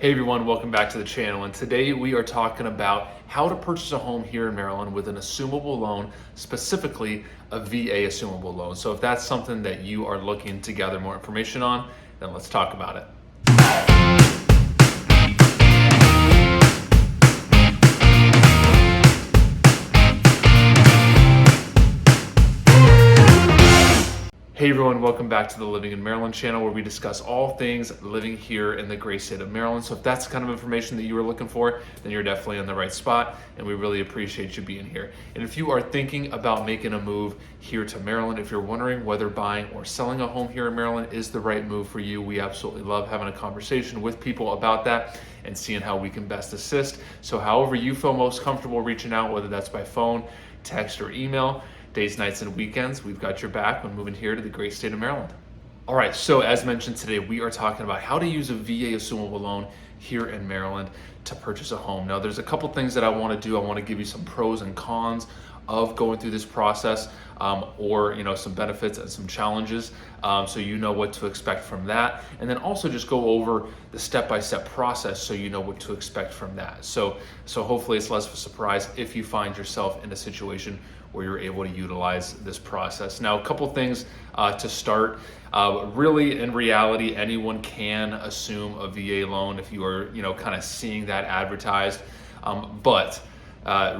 Hey everyone, welcome back to the channel, and today we are talking about how to purchase a home here in Maryland with an assumable loan, specifically a VA assumable loan. So if that's something that you are looking to gather more information on, then let's talk about it. Hey everyone, welcome back to the Living in Maryland channel, where we discuss all things living here in the great state of Maryland. So if that's the kind of information that you are looking for, then you're definitely in the right spot, and we really appreciate you being here. And if you are thinking about making a move here to Maryland, if you're wondering whether buying or selling a home here in Maryland is the right move for you, we absolutely love having a conversation with people about that and seeing how we can best assist. So however you feel most comfortable reaching out, whether that's by phone, text, or email, days, nights, and weekends, we've got your back when moving here to the great state of Maryland. All right, so as mentioned today, we are talking about how to use a VA assumable loan here in Maryland to purchase a home. Now, there's a couple things that I want to do. I want to give you some pros and cons of going through this process, or some benefits and some challenges, so you know what to expect from that, and then also just go over the step-by-step process so you know what to expect from that. So hopefully it's less of a surprise if you find yourself in a situation where you're able to utilize this process. Now, a couple things to start. Really, in reality, anyone can assume a VA loan if you are, kind of seeing that advertised. But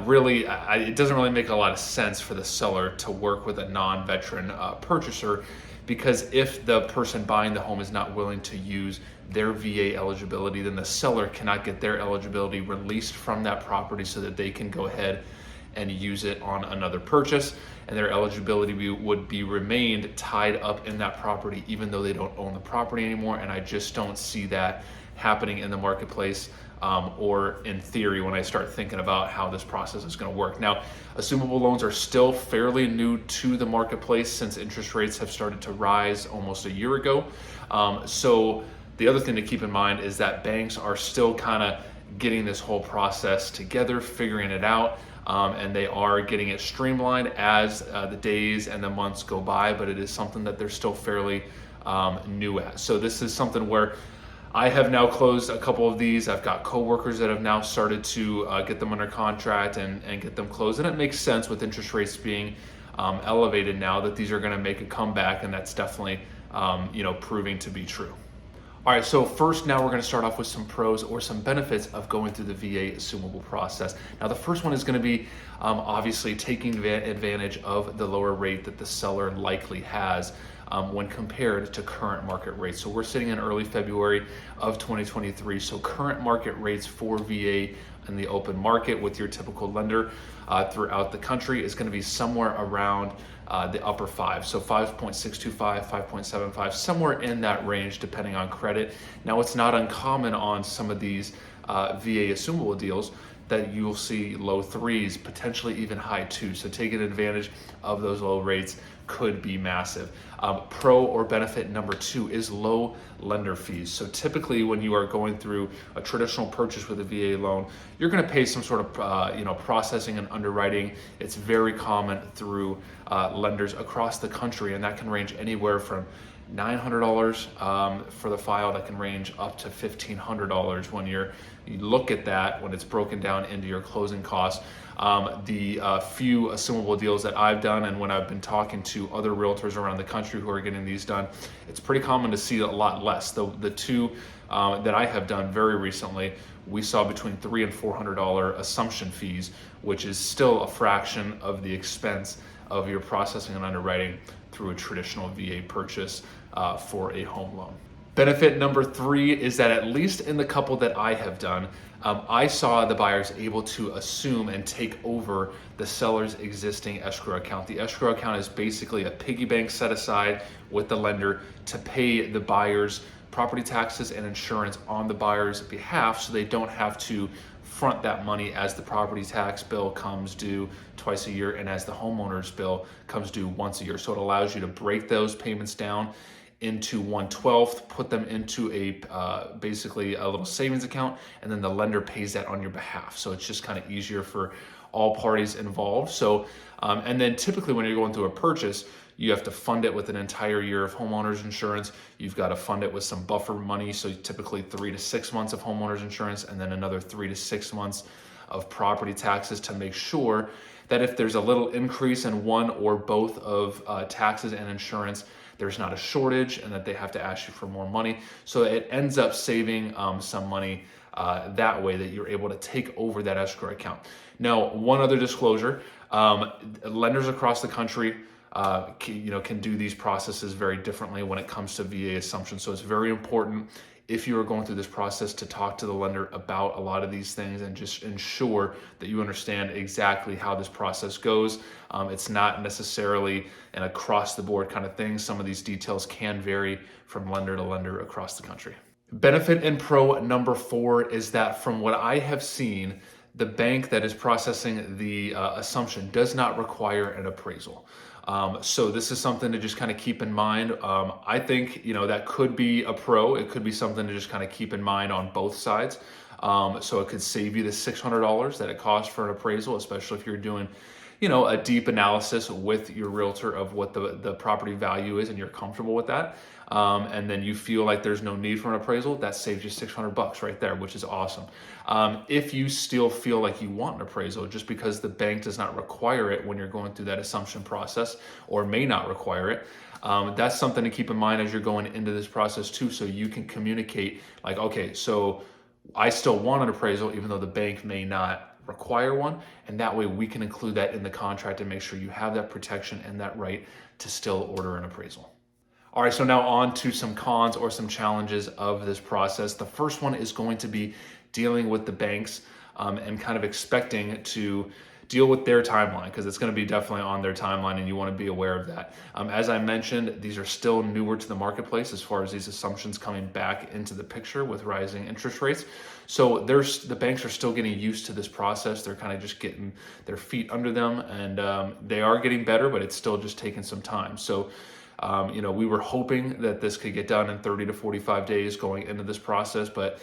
really, it doesn't really make a lot of sense for the seller to work with a non-veteran purchaser, because if the person buying the home is not willing to use their VA eligibility, then the seller cannot get their eligibility released from that property so that they can go ahead and use it on another purchase, and their eligibility would be remained tied up in that property even though they don't own the property anymore. And I just don't see that happening in the marketplace, or in theory when I start thinking about how this process is going to work. Now, assumable loans are still fairly new to the marketplace since interest rates have started to rise almost a year ago. So the other thing to keep in mind is that banks are still kind of getting this whole process together, figuring it out. And they are getting it streamlined as the days and the months go by, but it is something that they're still fairly new at. So this is something where I have now closed a couple of these. I've got coworkers that have now started to get them under contract and get them closed. And it makes sense with interest rates being elevated now that these are going to make a comeback, and that's definitely proving to be true. All right, so first, now we're going to start off with some pros or some benefits of going through the VA assumable process. Now, the first one is going to be obviously taking advantage of the lower rate that the seller likely has when compared to current market rates. So we're sitting in early February of 2023. So current market rates for VA in the open market with your typical lender throughout the country is going to be somewhere around the upper five. So 5.625, 5.75, somewhere in that range, depending on credit. Now, it's not uncommon on some of these VA assumable deals that you'll see low threes, potentially even high twos. So taking advantage of those low rates could be massive. Pro or benefit number two is low lender fees. So typically when you are going through a traditional purchase with a VA loan, you're going to pay some sort of processing and underwriting. It's very common through lenders across the country, and that can range anywhere from $900 for the file, that can range up to $1,500 when you look at that, when it's broken down into your closing costs. The few assumable deals that I've done, and when I've been talking to other realtors around the country who are getting these done, it's pretty common to see a lot less. The two that I have done very recently, we saw between $300 and $400 assumption fees, which is still a fraction of the expense of your processing and underwriting through a traditional VA purchase for a home loan. Benefit number three is that, at least in the couple that I have done, I saw the buyers able to assume and take over the seller's existing escrow account. The escrow account is basically a piggy bank set aside with the lender to pay the buyer's property taxes and insurance on the buyer's behalf, so they don't have to front that money as the property tax bill comes due twice a year and as the homeowner's bill comes due once a year. So it allows you to break those payments down into 1/12, put them into a basically a little savings account, and then the lender pays that on your behalf. So it's just kind of easier for all parties involved. So and then typically when you're going through a purchase, you have to fund it with an entire year of homeowners insurance. You've got to fund it with some buffer money, so typically 3 to 6 months of homeowners insurance, and then another 3 to 6 months of property taxes to make sure that if there's a little increase in one or both of taxes and insurance, there's not a shortage and that they have to ask you for more money. So it ends up saving some money that way, that you're able to take over that escrow account. Now, one other disclosure, lenders across the country can do these processes very differently when it comes to VA assumptions. So it's very important, if you are going through this process, to talk to the lender about a lot of these things and just ensure that you understand exactly how this process goes. It's not necessarily an across the board kind of thing. Some of these details can vary from lender to lender across the country. Benefit and pro number 4 is that, from what I have seen, the bank that is processing the assumption does not require an appraisal. So this is something to just kind of keep in mind. I think, that could be a pro. It could be something to just kind of keep in mind on both sides. So it could save you the $600 that it costs for an appraisal, especially if you're doing, a deep analysis with your realtor of what the property value is and you're comfortable with that. And then you feel like there's no need for an appraisal, that saves you $600 right there, which is awesome. If you still feel like you want an appraisal, just because the bank does not require it when you're going through that assumption process, or may not require it, that's something to keep in mind as you're going into this process too, so you can communicate like, okay, so I still want an appraisal even though the bank may not require one, and that way we can include that in the contract and make sure you have that protection and that right to still order an appraisal. All right, so now on to some cons or some challenges of this process. The first one is going to be dealing with the banks and kind of expecting to deal with their timeline, because it's going to be definitely on their timeline and you want to be aware of that. As I mentioned, these are still newer to the marketplace as far as these assumptions coming back into the picture with rising interest rates. So the banks are still getting used to this process. They're kind of just getting their feet under them, and they are getting better, but it's still just taking some time. So we were hoping that this could get done in 30 to 45 days going into this process, but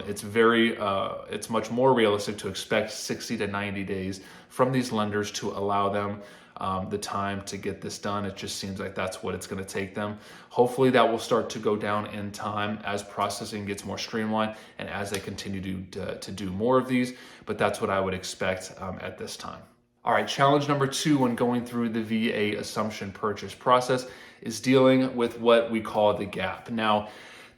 it's much more realistic to expect 60 to 90 days from these lenders to allow them the time to get this done. It just seems like that's what it's going to take them. Hopefully that will start to go down in time as processing gets more streamlined and as they continue to do more of these, but that's what I would expect at this time. All right, challenge number 2 when going through the VA assumption purchase process is dealing with what we call the gap. Now,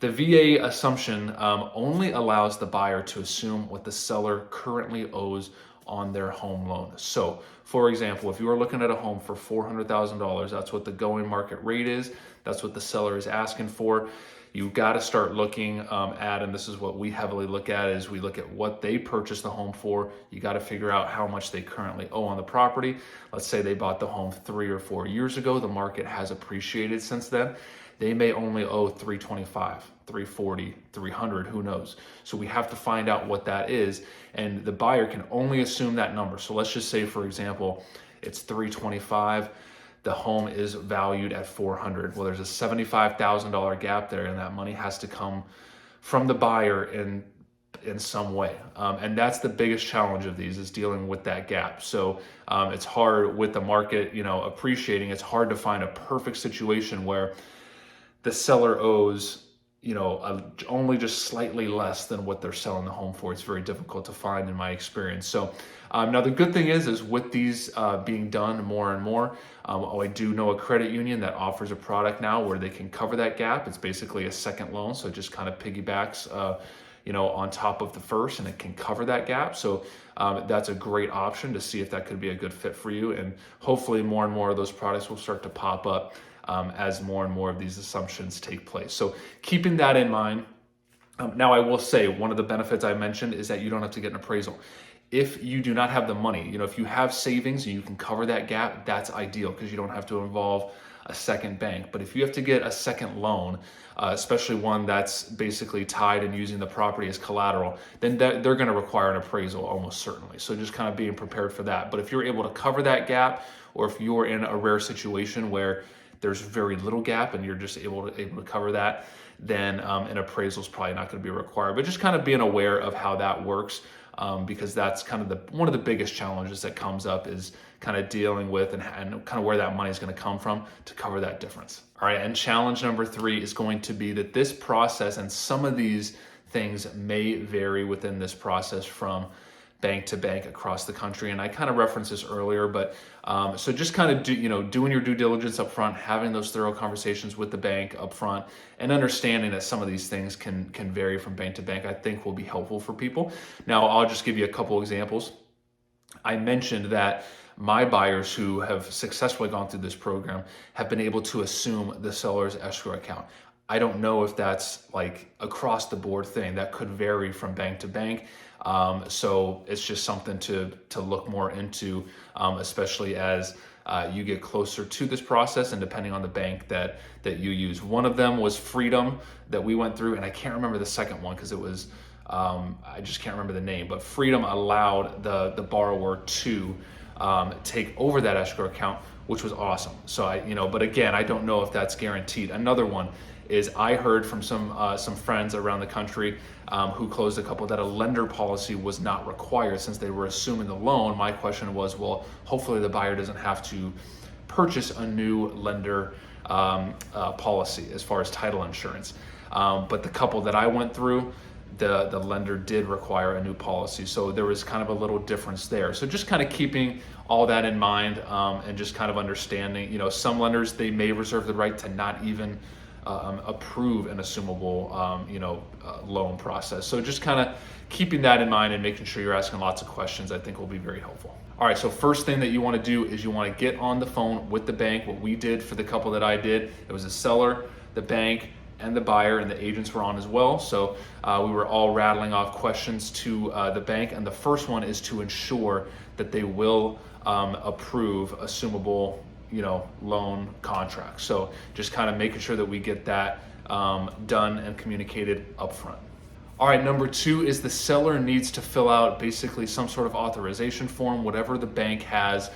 the VA assumption only allows the buyer to assume what the seller currently owes on their home loan. So, for example, if you are looking at a home for $400,000, that's what the going market rate is. That's what the seller is asking for. You've got to start looking at, and this is what we heavily look at, is we look at what they purchased the home for. You got to figure out how much they currently owe on the property. Let's say they bought the home 3 or 4 years ago. The market has appreciated since then. They may only owe $325, $340, $300, who knows? So we have to find out what that is, and the buyer can only assume that number. So let's just say, for example, it's $325. The home is valued at $400. Well, there's a $75,000 gap there, and that money has to come from the buyer in some way. And that's the biggest challenge of these, is dealing with that gap. So it's hard with the market, appreciating. It's hard to find a perfect situation where the seller owes, only just slightly less than what they're selling the home for. It's very difficult to find in my experience. So now the good thing is with these being done more and more, I do know a credit union that offers a product now where they can cover that gap. It's basically a second loan, so it just kind of piggybacks, on top of the first, and it can cover that gap. So that's a great option to see if that could be a good fit for you. And hopefully more and more of those products will start to pop up as more and more of these assumptions take place. So keeping that in mind, now I will say one of the benefits I mentioned is that you don't have to get an appraisal. If you do not have the money, if you have savings and you can cover that gap, that's ideal because you don't have to involve a second bank. But if you have to get a second loan, especially one that's basically tied and using the property as collateral, then they're going to require an appraisal almost certainly. So just kind of being prepared for that. But if you're able to cover that gap, or if you're in a rare situation where there's very little gap and you're just able to cover that, then an appraisal is probably not going to be required. But just kind of being aware of how that works. because that's kind of one of the biggest challenges that comes up is kind of dealing with and kind of where that money is going to come from to cover that difference. All right, and challenge number 3 is going to be that this process, and some of these things may vary within this process from bank to bank across the country. And I kind of referenced this earlier, but so just kind of doing your due diligence up front, having those thorough conversations with the bank up front, and understanding that some of these things can vary from bank to bank, I think will be helpful for people. Now, I'll just give you a couple examples. I mentioned that my buyers who have successfully gone through this program have been able to assume the seller's escrow account. I don't know if that's like across the board thing. That could vary from bank to bank. So it's just something to look more into, especially as you get closer to this process and depending on the bank that you use. One of them was Freedom that we went through, and I can't remember the second one because it was, I just can't remember the name, but Freedom allowed the borrower to take over that escrow account, which was awesome. So but again, I don't know if that's guaranteed. Another one is I heard from some friends around the country who closed a couple that a lender policy was not required since they were assuming the loan. My question was, well, hopefully the buyer doesn't have to purchase a new lender policy as far as title insurance. But the couple that I went through, the lender did require a new policy. So there was kind of a little difference there. So just kind of keeping all that in mind and just kind of understanding, some lenders, they may reserve the right to not even approve an assumable, loan process. So just kind of keeping that in mind and making sure you're asking lots of questions, I think will be very helpful. All right, so first thing that you want to do is you want to get on the phone with the bank. What we did for the couple that I did, it was a seller, the bank, and the buyer, and the agents were on as well. So we were all rattling off questions to the bank, and the first one is to ensure that they will approve assumable loan contracts. So just kind of making sure that we get that done and communicated up front. All right, number 2 is the seller needs to fill out basically some sort of authorization form, whatever the bank has,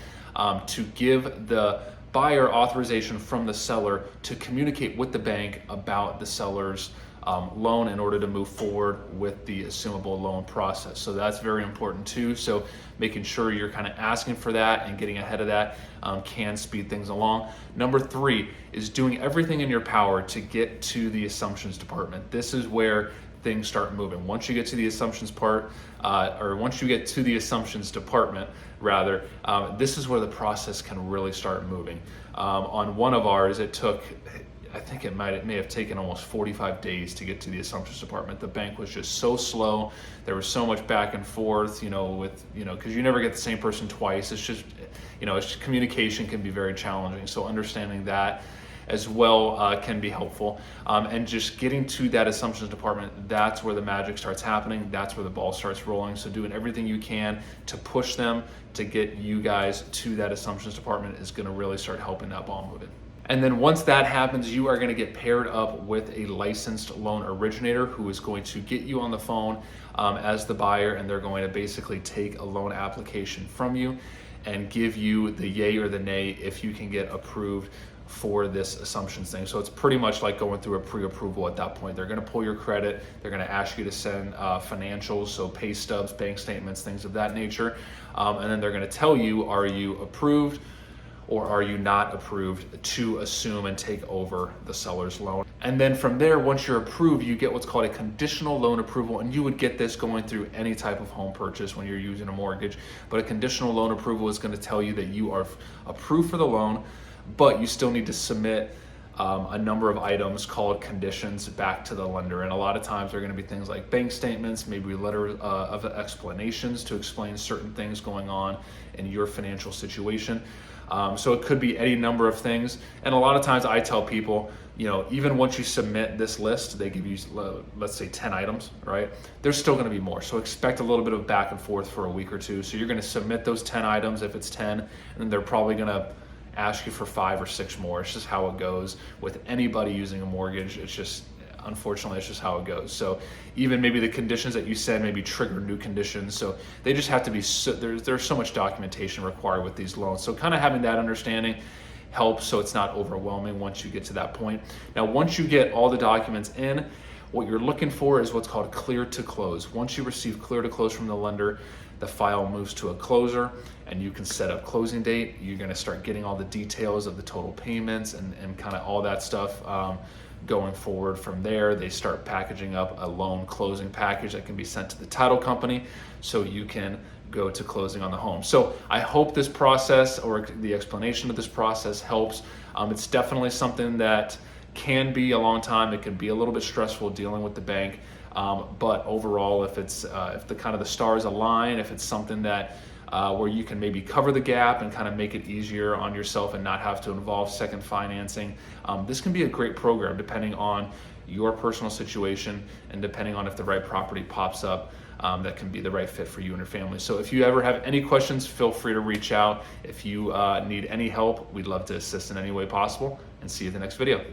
to give the buyer authorization from the seller to communicate with the bank about the seller's loan in order to move forward with the assumable loan process. So that's very important too. So making sure you're kind of asking for that and getting ahead of that can speed things along. Number 3 is doing everything in your power to get to the assumptions department. This is where things start moving. Once you get to the assumptions part, or once you get to the assumptions department, rather, this is where the process can really start moving. On one of ours, it took, I think it may have taken almost 45 days to get to the assumptions department. The bank was just so slow. There was so much back and forth, because you never get the same person twice. It's just, communication can be very challenging. So understanding that as well can be helpful. And just getting to that assumptions department, that's where the magic starts happening. That's where the ball starts rolling. So doing everything you can to push them to get you guys to that assumptions department is gonna really start helping that ball moving. And then once that happens, you are going to get paired up with a licensed loan originator who is going to get you on the phone as the buyer, and they're going to basically take a loan application from you and give you the yay or the nay if you can get approved for this assumptions thing. So it's pretty much like going through a pre-approval at that point. They're going to pull your credit. They're going to ask you to send financials, so pay stubs, bank statements, things of that nature. And then they're going to tell you, are you approved or are you not approved to assume and take over the seller's loan. And then from there, once you're approved, you get what's called a conditional loan approval, and you would get this going through any type of home purchase when you're using a mortgage. But a conditional loan approval is going to tell you that you are approved for the loan, but you still need to submit a number of items called conditions back to the lender. And a lot of times they're going to be things like bank statements, maybe letter of explanations to explain certain things going on in your financial situation. So it could be any number of things. And a lot of times I tell people, even once you submit this list, they give you, let's say 10 items, right? There's still gonna be more. So expect a little bit of back and forth for a week or two. So you're gonna submit those 10 items if it's 10, and then they're probably gonna ask you for 5 or 6 more. It's just how it goes with anybody using a mortgage. Unfortunately, it's just how it goes. So even maybe the conditions that you said maybe trigger new conditions. So they just have to be, there's so much documentation required with these loans. So kind of having that understanding helps so it's not overwhelming once you get to that point. Now, once you get all the documents in, What you're looking for is what's called clear to close. Once you receive clear to close from the lender, the file moves to a closer and you can set up closing date. You're gonna start getting all the details of the total payments and kind of all that stuff going forward. From there, they start packaging up a loan closing package that can be sent to the title company so you can go to closing on the home. So I hope this process or the explanation of this process helps. It's definitely something that can be a long time. It can be a little bit stressful dealing with the bank. But overall, if it's if the stars align, if it's something that where you can maybe cover the gap and kind of make it easier on yourself and not have to involve second financing, this can be a great program depending on your personal situation and depending on if the right property pops up that can be the right fit for you and your family. So if you ever have any questions, feel free to reach out. If you need any help, we'd love to assist in any way possible, and see you in the next video.